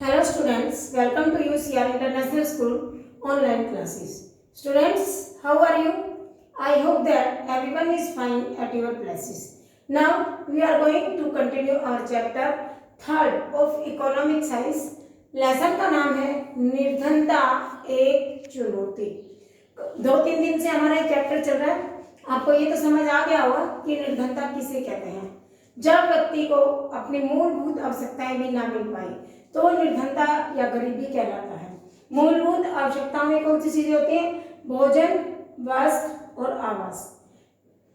Hello students, welcome to UCR International School online classes. Students, how are you? I hope that everyone is fine at your places. Now we are going to continue our chapter third of economic science. Lesson का नाम है निर्धनता एक चुनौती। 2-3 दिन से हमारा ये चैप्टर चल रहा है। आपको ये तो समझ आ गया होगा कि निर्धनता किसे कहते हैं। जब व्यक्ति को अपनी मूलभूत आवश्यकताएं भी ना मिल पाई तो वो निर्धनता या गरीबी कहलाता है। मूलभूत आवश्यकताओं में कौन सी चीजें होती हैं? भोजन, वस्त्र और आवास।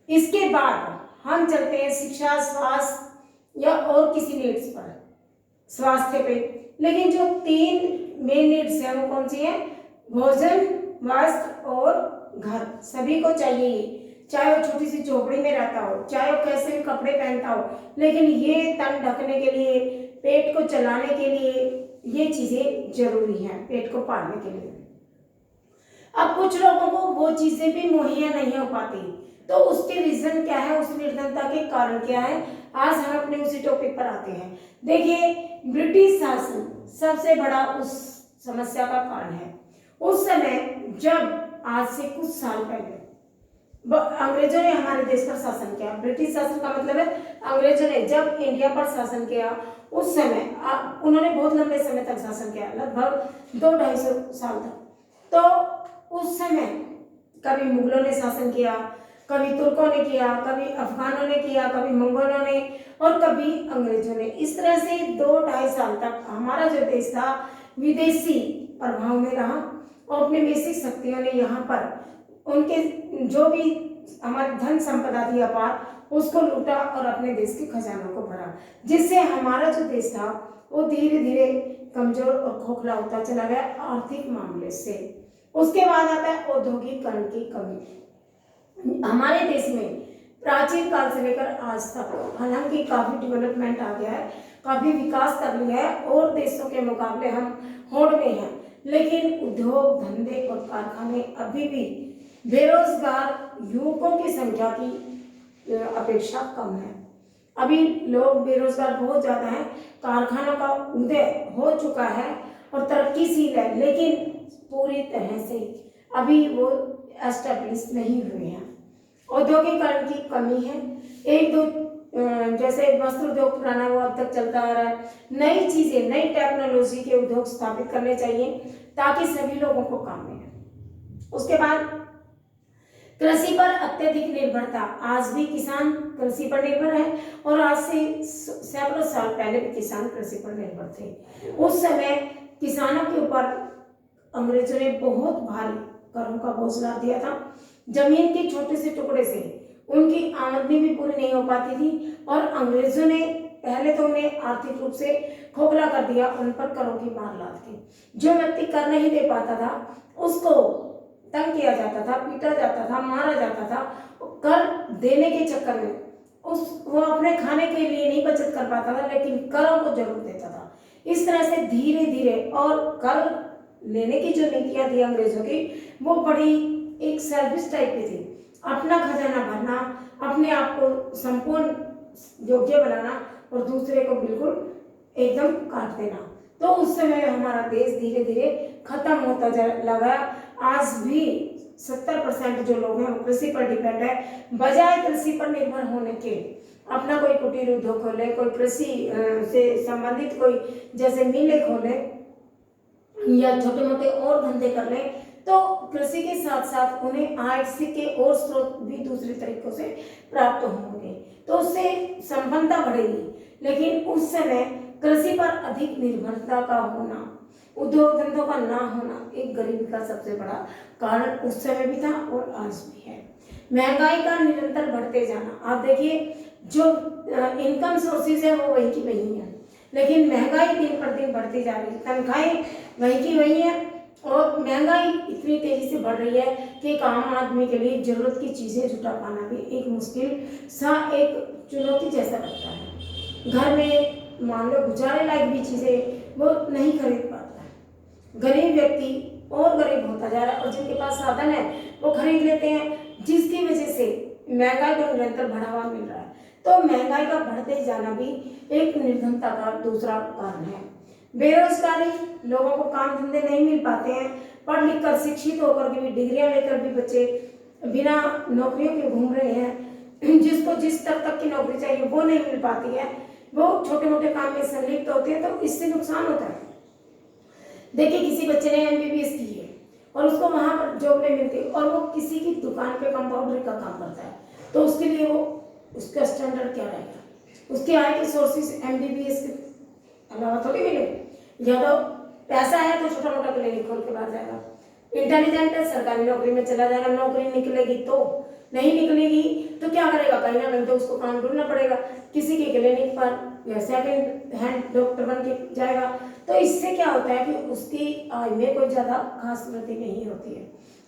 इसके बाद हम चलते हैं शिक्षा, स्वास्थ्य या और किसी नीड्स पर, स्वास्थ्य पे। लेकिन जो 3 मेन नीड्स है वो कौन सी है? भोजन, वस्त्र और घर। सभी को चाहिए, चाहे वो छोटी सी झोपड़ी में रहता हो, चाहे वो कैसे भी कपड़े पहनता हो, लेकिन ये तन ढकने के लिए, पेट को चलाने के लिए ये चीजें जरूरी हैं, पेट को पालने के लिए। अब कुछ लोगों को वो चीजें भी मुहैया नहीं हो पाती, तो उसके रीजन क्या है, उस निर्धनता के कारण क्या है, आज हम अपने उसी टॉपिक पर आते हैं। देखिए, ब्रिटिश शासन सबसे बड़ा उस समस्या का कारण है। उस समय जब आज से कुछ साल पहले अंग्रेजों ने हमारे देश पर शासन किया, ब्रिटिश शासन का मतलब है अंग्रेजों ने जब इंडिया पर शासन किया उस समय उन्होंने बहुत लंबे समय तक शासन किया, लगभग 200-250 साल तक। तो उस समय कभी मुगलों ने शासन किया, कभी तुर्कों ने किया, कभी अफगानों ने किया, कभी मंगोलों ने और कभी अंग्रेजों ने। इस तरह से 2-2.5 साल तक हमारा जो देश था विदेशी प्रभाव में रहा और अपनी बेसिक शक्तियों ने यहाँ पर उनके जो भी हमारी धन संपदा थी अपार, उसको लूटा और अपने देश के खजानों को भरा, जिससे हमारा जो देश था वो धीरे धीरे कमजोर और खोखला होता चला गया आर्थिक मामले से। उसके बाद आता है औद्योगिकरण की कमी। हमारे देश में प्राचीन काल से लेकर आज तक हालांकि काफी डेवलपमेंट आ गया है, काफी विकास कर लिया है और देशों के मुकाबले हम होड़ में हैं, लेकिन उद्योग धंधे और कारखाने अभी भी बेरोजगार युवकों की संख्या की अपेक्षा कम है। अभी लोग बेरोजगार बहुत ज्यादा हैं, कारखानों का उदय हो चुका है और तरक्कीशील है, लेकिन पूरी तरह से अभी वो एस्टेब्लिश नहीं हुए हैं। औद्योगिकरण की कमी है। एक दो जैसे वस्त्र उद्योग पुराना वो अब तक चलता आ रहा है। नई चीजें, नई टेक्नोलॉजी के उद्योग स्थापित करने चाहिए ताकि सभी लोगों को काम मिले। उसके बाद कृषि पर अत्यधिक निर्भरता। आज भी किसान कृषि पर निर्भर है और आज से सैकड़ों साल पहले भी किसान कृषि पर निर्भर थे। उस समय किसानों के ऊपर अंग्रेजों ने बहुत भारी करों का बोझ ला दिया था। जमीन के छोटे से टुकड़े से उनकी आमदनी भी पूरी नहीं हो पाती थी और अंग्रेजों ने पहले तो उन्हें आर्थिक रूप से खोखला कर दिया, उन पर करों की मार लाद के। जो व्यक्ति कर नहीं दे पाता था उसको तंग किया जाता था, पीटा जाता था, मारा जाता था। कर देने के चक्कर में वो अपने खाने के लिए नहीं बचत कर पाता था, लेकिन करों को जरूर देता था। इस तरह से धीरे धीरे, और कर लेने की जो नीतियां थी अंग्रेजों की, वो बड़ी एक सर्विस टाइप की थी। अपना खजाना भरना, अपने आप को संपूर्ण योग्य बनाना और दूसरे को बिल्कुल एकदम काट देना। तो उस समय हमारा देश धीरे धीरे खत्म होता लगा। आज भी 70% जो लोग हैं वो कृषि पर डिपेंड है। बजाय कृषि पर निर्भर होने के अपना कोई कुटीर उद्योग खोले, कोई कृषि से संबंधित कोई जैसे मिलें खोले या छोटे मोटे और धंधे कर ले, तो कृषि के साथ साथ उन्हें आय के और स्रोत भी दूसरे तरीकों से प्राप्त होंगे, तो उससे संपन्नता बढ़ेगी। लेकिन उस समय कृषि पर अधिक निर्भरता का होना, उद्योग धंधों का ना होना एक गरीबी का सबसे बड़ा कारण उस समय भी था और आज भी है। महंगाई का निरंतर बढ़ते जाना। आप देखिए, जो इनकम सोर्सेज है वो वही की वही है, लेकिन महंगाई दिन पर दिन बढ़ती जा रही है। तनख्वाहें वही की वही है और महंगाई इतनी तेजी से बढ़ रही है कि एक आम आदमी के लिए जरूरत की चीजें जुटा पाना भी एक मुश्किल सा, एक चुनौती जैसा लगता है। घर में मान लो गुजारे लायक भी चीजें वो नहीं खरीद पाता है। गरीब व्यक्ति और गरीब होता जा रहा है और जिनके पास साधन है वो खरीद लेते हैं, जिसकी वजह से महंगाई को निरंतर बढ़ावा मिल रहा है। तो महंगाई का बढ़ते जाना भी एक निर्धनता का दूसरा कारण है। बेरोजगारी, लोगों को काम धंधे नहीं मिल पाते हैं, पढ़ लिख कर शिक्षित होकर के भी डिग्रियां लेकर भी बच्चे बिना नौकरियों के घूम रहे हैं। जिसको जिस स्तर तक की नौकरी चाहिए वो नहीं मिल पाती है, वो छोटे मोटे काम में संलिप्त होते हैं, तो इससे नुकसान होता है। देखिए किसी बच्चे ने MBBS की है और उसको वहां पर जॉब नहीं मिलती और वो किसी की दुकान पे कंपाउंडर का काम करता है, तो उसके लिए वो उसका स्टैंडर्ड क्या रहेगा? उसकी आय की सोर्सेज MBBS के अलावा थोड़ी मिले। या तो पैसा है तो छोटा मोटा क्लिनिक खोल के बाहर जाएगा, इंटेलिजेंट है सरकारी नौकरी में चला जाएगा, नौकरी निकलेगी तो नहीं निकलेगी तो क्या करेगा? कहीं ना कहीं तो उसको काम ढूंढना पड़ेगा, किसी के क्लिनिक पर या सेकंड हैंड डॉक्टर बन के जाएगा। तो इससे क्या होता है कि उसकी आय में कोई ज्यादा खास वृद्धि नहीं होती है।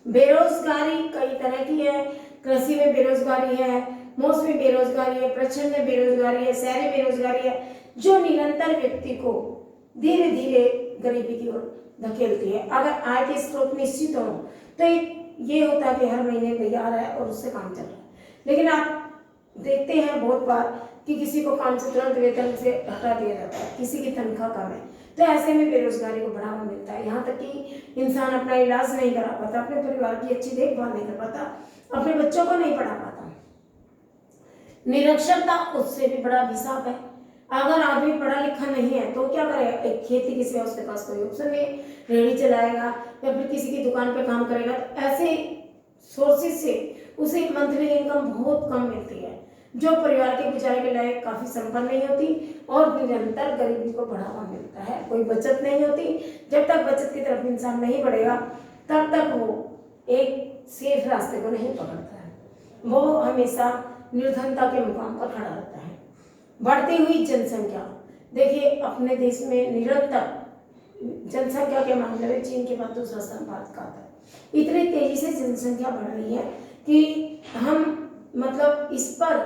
बेरोजगारी कई तरह की है, कृषि में बेरोजगारी है, मौसमी बेरोजगारी है, प्रच्छन्न बेरोजगारी है, शहरी बेरोजगारी है, जो निरंतर व्यक्ति को धीरे धीरे गरीबी की ओर धकेलती है। अगर आय के स्रोत निश्चित हो तो एक ये होता है कि हर महीने तैयार है और उससे काम चल रहा है। लेकिन आप देखते हैं बहुत बार कि किसी को काम से तुरंत वेतन से हटा दिया जाता है, किसी की तनख्वाह कम है, तो ऐसे में बेरोजगारी को बढ़ावा मिलता है। यहाँ तक कि इंसान अपना इलाज नहीं करा पाता, अपने परिवार की अच्छी देखभाल नहीं कर पाता, अपने बच्चों को नहीं पढ़ा पाता। निरक्षरता उससे भी बड़ा अभिशाप है। अगर आदमी पढ़ा लिखा नहीं है तो क्या करेगा? एक खेती की सिवा उसके पास कोई ऑप्शन नहीं, रेहड़ी चलाएगा या फिर किसी की दुकान पे काम करेगा। तो ऐसे सोर्सेज से उसे मंथली इनकम बहुत कम मिलती है, जो परिवार के गुजारे के लायक काफी संपन्न नहीं होती और निरंतर गरीबी को बढ़ावा मिलता है। कोई बचत नहीं होती। जब तक बचत की तरफ इंसान नहीं बढ़ेगा तब तक वो एक सेफ रास्ते को नहीं पकड़ता है, वो हमेशा निर्धनता के मुकाम पर खड़ा रहता है। बढ़ती हुई जनसंख्या, देखिए अपने देश में निरंतर जनसंख्या के मामले में चीन के बाद दूसरा स्थान भारत का आता है। इतनी तेजी से जनसंख्या बढ़ रही है कि हम मतलब इस पर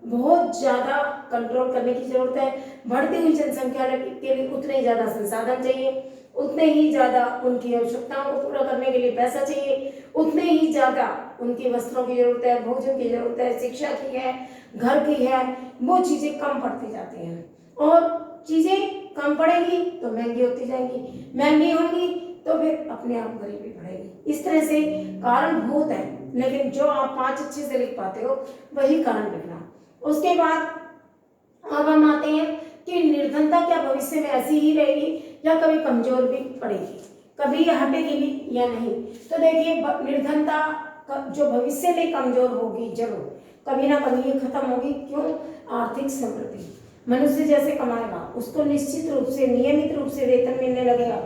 बहुत ज्यादा कंट्रोल करने की जरूरत है। बढ़ती हुई जनसंख्या के लिए उतने ही ज्यादा संसाधन चाहिए, उतने ही ज्यादा उनकी आवश्यकताओं को पूरा करने के लिए पैसा चाहिए, उतने ही ज्यादा उनकी वस्त्रों की जरूरत है, भोजन की जरूरत है, शिक्षा की है, घर की है। वो चीजें कम पड़ती जाती हैं और चीजें कम पड़ेगी तो महंगी होती जाएंगी, महंगी होंगी तो फिर अपने आप गरीबी बढ़ेगी। इस तरह से कारण बहुत है, लेकिन जो आप 5 अच्छे से लिख पाते हो वही कारण लिखना। उसके बाद अब हम आते हैं कि निर्धनता क्या भविष्य में ऐसी ही रहेगी या कभी कमजोर भी पड़ेगी, कभी ये हटेगी भी या नहीं। तो देखिए निर्धनता जो भविष्य में कमजोर होगी जरूर, कभी ना कभी ये खत्म होगी। क्यों? आर्थिक समृद्धि, मनुष्य जैसे कमाएगा उसको निश्चित रूप से नियमित रूप से वेतन मिलने लगेगा,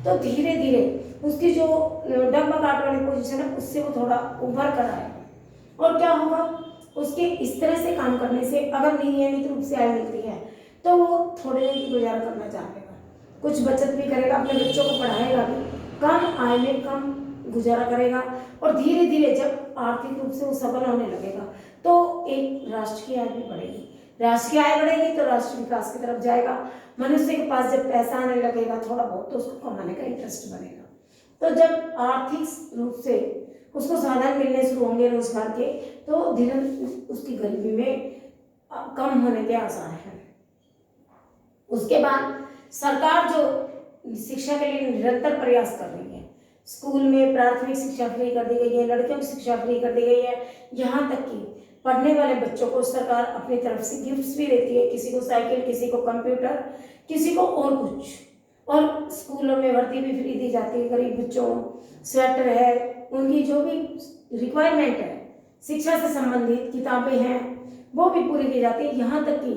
तो धीरे धीरे उसकी जो डगमगाहट वाली पोजीशन है उससे वो थोड़ा उभर कर आएगा। और क्या होगा? उसके इस तरह से काम करने से अगर नियमित रूप से आय मिलती है तो वो थोड़े दिन की गुजारा करना चाहेगा, कुछ बचत भी करेगा, अपने बच्चों को पढ़ाएगा भी, कम आय में कम गुजारा करेगा और धीरे धीरे जब आर्थिक रूप से वो सबल होने लगेगा तो एक राष्ट्र की आय भी बढ़ेगी। राष्ट्र की आय बढ़ेगी तो राष्ट्र विकास की तरफ जाएगा। मनुष्य के पास जब पैसा आने लगेगा थोड़ा बहुत तो उसको कमाने का इंटरेस्ट बनेगा। तो जब आर्थिक रूप से उसको साधन मिलने शुरू होंगे रोजगार के, तो धीरे उसकी गरीबी में कम होने के आसार हैं। उसके बाद सरकार जो शिक्षा के लिए निरंतर प्रयास कर रही है, स्कूल में प्राथमिक शिक्षा फ्री कर दी गई है, लड़कियों की शिक्षा फ्री कर दी गई है, यहाँ तक कि पढ़ने वाले बच्चों को सरकार अपनी तरफ से गिफ्ट्स भी देती है, किसी को साइकिल, किसी को कंप्यूटर, किसी को और कुछ। और स्कूलों में भर्ती भी फ्री दी जाती है गरीब बच्चों, स्वेटर है, उनकी जो भी रिक्वायरमेंट है शिक्षा से संबंधित किताबें हैं वो भी पूरी की जाती है। यहाँ तक कि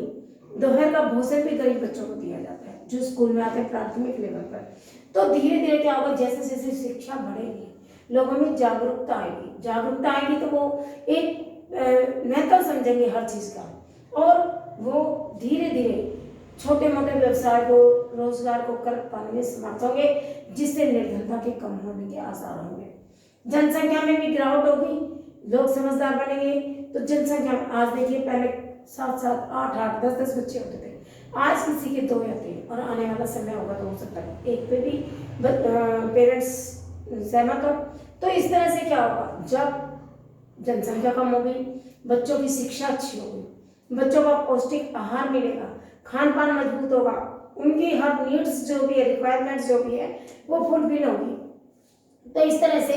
दोपहर का भोजन भी गरीब बच्चों को दिया जाता है जो स्कूल में आते हैं प्राथमिक लेवल पर। तो धीरे धीरे क्या होगा, जैसे जैसे शिक्षा बढ़ेगी लोगों में जागरूकता आएगी, जागरूकता आएगी तो वो एक महत्व समझेंगे हर चीज का और वो धीरे धीरे छोटे मोटे व्यवसाय को, रोजगार को कर पाने में समर्थ होंगे, जिससे निर्धनता के कम होने के आसार होंगे। जनसंख्या में भी गिरावट होगी, लोग समझदार बनेंगे तो जनसंख्या में आज देखिए पहले 7-7, 8-8, 10-10 बच्चे होते थे, आज किसी के 2 या 3 और आने वाला समय होगा तो हो सकता है एक पे भी पेरेंट्स सहमत हो। तो इस तरह से क्या होगा, जब जनसंख्या कम होगी, बच्चों की शिक्षा अच्छी होगी, बच्चों को पौष्टिक आहार मिलेगा, खान पान मजबूत होगा, उनकी हर नीड्स जो भी है, रिक्वायरमेंट्स जो भी है, वो फुलफिल होगी। तो इस तरह से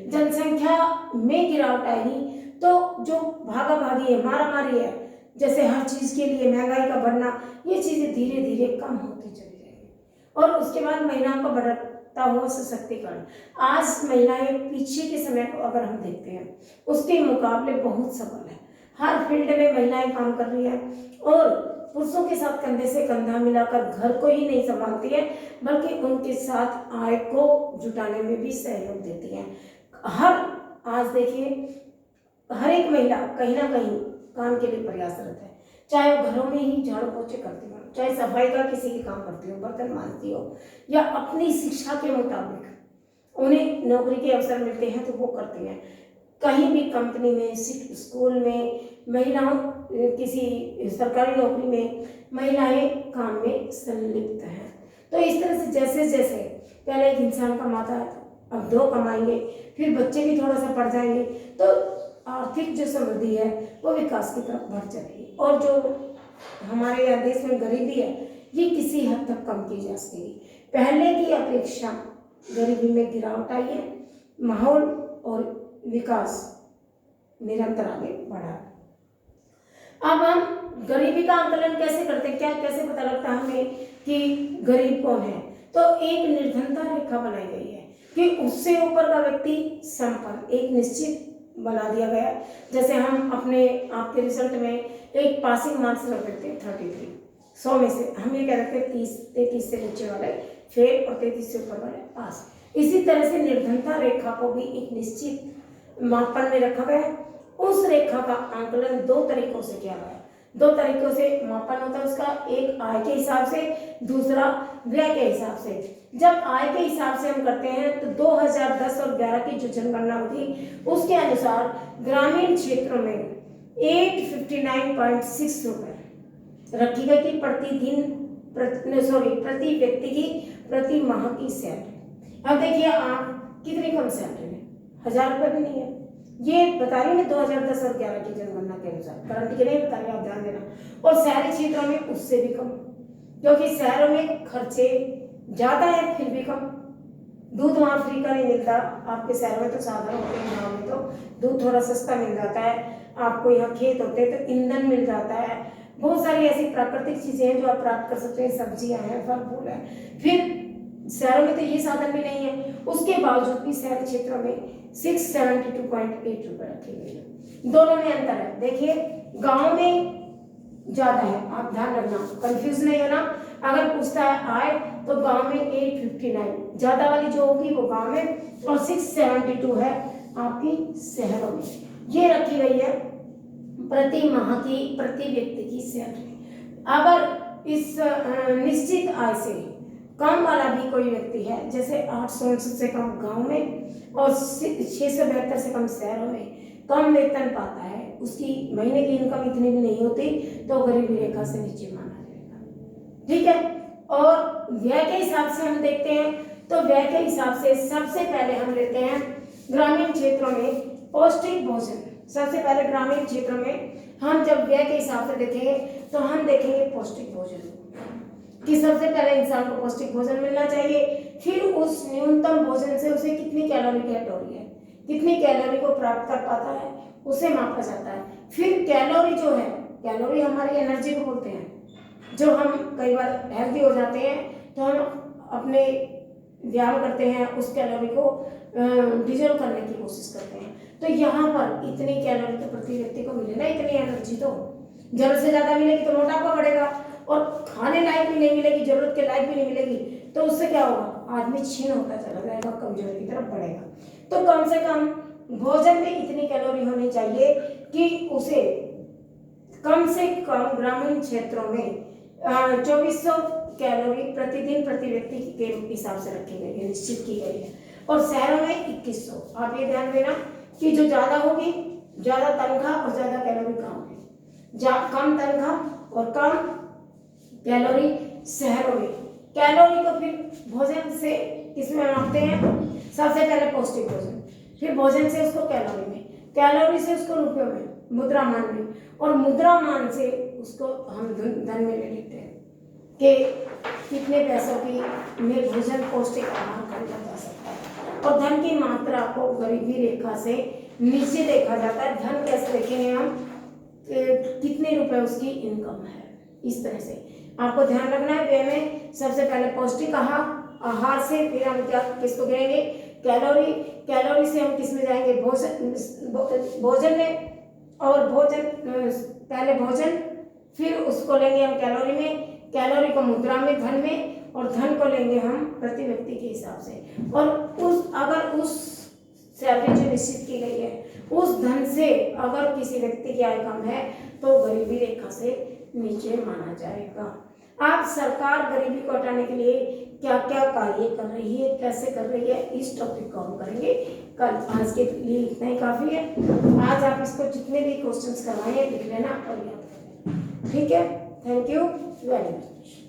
जनसंख्या में गिरावट आएगी, तो जो भागा भागी है, मारा मारी है, जैसे हर चीज के लिए महंगाई का बढ़ना, ये चीजें धीरे धीरे कम होती चली जाएगी। और उसके बाद महिलाओं का बढ़ता हुआ सशक्तिकरण। आज महिलाएं पीछे के समय को अगर हम देखते हैं, उसके मुकाबले बहुत सफल है। हर फील्ड में महिलाएं काम कर रही है और पुरुषों के साथ कंधे से कंधा मिलाकर घर को ही नहीं संभालती है, बल्कि उनके साथ आय को जुटाने में भी सहयोग देती है। आज देखिए, हर एक महिला कहीं ना कहीं काम के लिए प्रयासरत है, चाहे वो घरों में ही झाड़ू पोछे करती हो, चाहे सफाई का किसी भी काम करती हो, बर्तन मांजती हो, या अपनी शिक्षा के मुताबिक उन्हें नौकरी के अवसर मिलते हैं तो वो करती हैं। कहीं भी कंपनी में, स्कूल में महिलाओं, किसी सरकारी नौकरी में महिलाएं काम में संलिप्त हैं। तो इस तरह से जैसे जैसे पहले एक इंसान कमाता है, अब दो कमाएंगे, फिर बच्चे भी थोड़ा सा बढ़ जाएंगे, तो आर्थिक जो समृद्धि है वो विकास की तरफ बढ़ जाएगी। और जो हमारे यहाँ देश में गरीबी है, ये किसी हद तक कम की जा सकेगी। पहले की अपेक्षा गरीबी में गिरावट आई है, माहौल और विकास निरंतर आगे बढ़ा है। अब हम गरीबी का आंकलन कैसे करते हैं, क्या कैसे पता लगता है हमें कि गरीब कौन है? तो एक निर्धनता रेखा बनाई गई है कि उससे ऊपर का व्यक्ति संपन्न, एक निश्चित बना दिया गया है। जैसे हम अपने आपके रिजल्ट में एक पासिंग मार्क्स रख देते हैं 33, 100 में से हम ये कह रखते हैं 33 से नीचे वाले फेल और 33 से ऊपर वाले पास। इसी तरह से निर्धनता रेखा को भी एक निश्चित मापन में रखा गया है। उस रेखा का आंकलन दो तरीकों से किया गया है। दो तरीकों से मापन होता है उसका, एक आय के हिसाब से, दूसरा व्यय के हिसाब से। जब आय के हिसाब से हम करते हैं तो 2010 और 11 की जो जनगणना हुई उसके अनुसार ग्रामीण क्षेत्रों में 859.6 रुपए रखी गई थी प्रति व्यक्ति की प्रति माह की सैलरी। अब देखिए आप कितनी कम सैलरी है, 1000 रुपये भी नहीं है। ये बता रही है 2010 और 11 की जनगणना के अनुसार, करंट के नहीं बता रही, आप ध्यान देना। और शहरी क्षेत्रों में उससे भी कम, क्योंकि शहरों में खर्चे ज्यादा है फिर भी कम। दूध वहाँ फ्री का नहीं मिलता, आपके शहर में तो साधन होते हैं, गाँव में तो दूध थोड़ा सस्ता मिल जाता है। आपको यहाँ खेत होते हैं तो ईंधन मिल जाता है। बहुत सारी ऐसी प्राकृतिक चीजें हैं जो आप प्राप्त कर सकते हैं, सब्जियां हैं, फल फूल है। फिर शहरों में तो ये साधन भी नहीं है, उसके बावजूद भी शहरी क्षेत्रों में 672.8 रुपए रखे गए हैं। दोनों में अंतर है। देखिए गांव में ज्यादा है, आप ध्यान रखना, कंफ्यूज नहीं होना। अगर पूछता है आय तो गांव में 859 ज्यादा वाली जो होगी वो गांव में, और 672 है आपकी शहरों में। ये रखी गई है प्रति माह की प्रति व्यक्ति की सैलरी। अगर इस निश्चित आय से कम वाला भी कोई व्यक्ति है, जैसे 869 से कम गांव में और 672 से कम शहरों में कम वेतन पाता है, उसकी महीने की इनकम इतनी भी नहीं होती, तो गरीबी रेखा से नीचे माना जाएगा। ठीक है। और व्यय के हिसाब से हम देखते हैं तो व्यय के हिसाब से सबसे पहले हम लेते हैं ग्रामीण क्षेत्रों में पौष्टिक भोजन। सबसे पहले ग्रामीण क्षेत्रों में हम जब व्यय के हिसाब से देखेंगे तो हम देखेंगे पौष्टिक भोजन कि सबसे पहले इंसान को पौष्टिक भोजन मिलना चाहिए। फिर उस न्यूनतम भोजन से उसे कितनी कैलोरी गेट हो रही है, कितनी कैलोरी को प्राप्त कर पाता है, उसे मापा जाता है। फिर कैलोरी जो है, कैलोरी हमारी एनर्जी को बोलते हैं। जो हम कई बार हेल्दी हो जाते हैं तो हम अपने व्यायाम करते हैं, उस कैलोरी को डिजोल्व करने की कोशिश करते हैं। तो यहाँ पर इतनी कैलोरी तो प्रति व्यक्ति को मिले ना, इतनी एनर्जी तो जरूरत से ज्यादा मिलेगी तो मोटापा बढ़ेगा, और खाने लायक भी नहीं मिलेगी, जरूरत के लायक भी नहीं मिलेगी, तो उससे क्या होगा, आदमी क्षीण होता चला जाएगा, कमजोरी की तरफ बढ़ेगा। तो कम से कम भोजन में इतनी कैलोरी होनी चाहिए कि उसे कम से कम ग्रामीण क्षेत्रों में 2400 कैलोरी प्रतिदिन प्रति व्यक्ति के हिसाब से रखी गई है, निश्चित की गई है। और शहरों में 2100। आप ये ध्यान देना कि जो ज्यादा होगी, ज्यादा तनख्वाह और ज्यादा कैलोरी कम है, कम तनख्वाह और कम कैलोरी शहरों में। कैलोरी को फिर भोजन से किसमें मापते हैं, सबसे पहले पौष्टिक भोजन, फिर भोजन से उसको कैलोरी में, कैलोरी से उसको रुपयों में, मुद्रामान में, और मुद्रामान से उसको हम धन में ले लेते हैं। कि कितने पैसों की में भोजन पौष्टिक आहार खरीदा जा सकता है। और धन की मात्रा को गरीबी रेखा से नीचे देखा जाता है। धन कैसे देखेंगे हम, कितने रुपए उसकी इनकम है, इस तरह से आपको ध्यान रखना है। वे में सबसे पहले पौष्टिक आहार से फिर हम क्या किसको गिनेंगे, कैलोरी। कैलोरी से हम किस में जाएंगे, भोजन में। और भोजन पहले भोजन, फिर उसको लेंगे हम कैलोरी में, कैलोरी को मुद्रा में, धन में, और धन को लेंगे हम प्रति व्यक्ति के हिसाब से। और अगर उस सैलरी जो निश्चित की गई है उस धन से अगर किसी व्यक्ति की आय कम है तो गरीबी रेखा से नीचे माना जाएगा। आज सरकार गरीबी को हटाने के लिए क्या क्या कार्य कर रही है, कैसे कर रही है, इस टॉपिक को हम करेंगे कल। आज के लिए इतना ही काफ़ी है। आज आप इसको जितने भी क्वेश्चंस करवाएं लिख लेना और याद कर लेना, ठीक है। Thank you very much.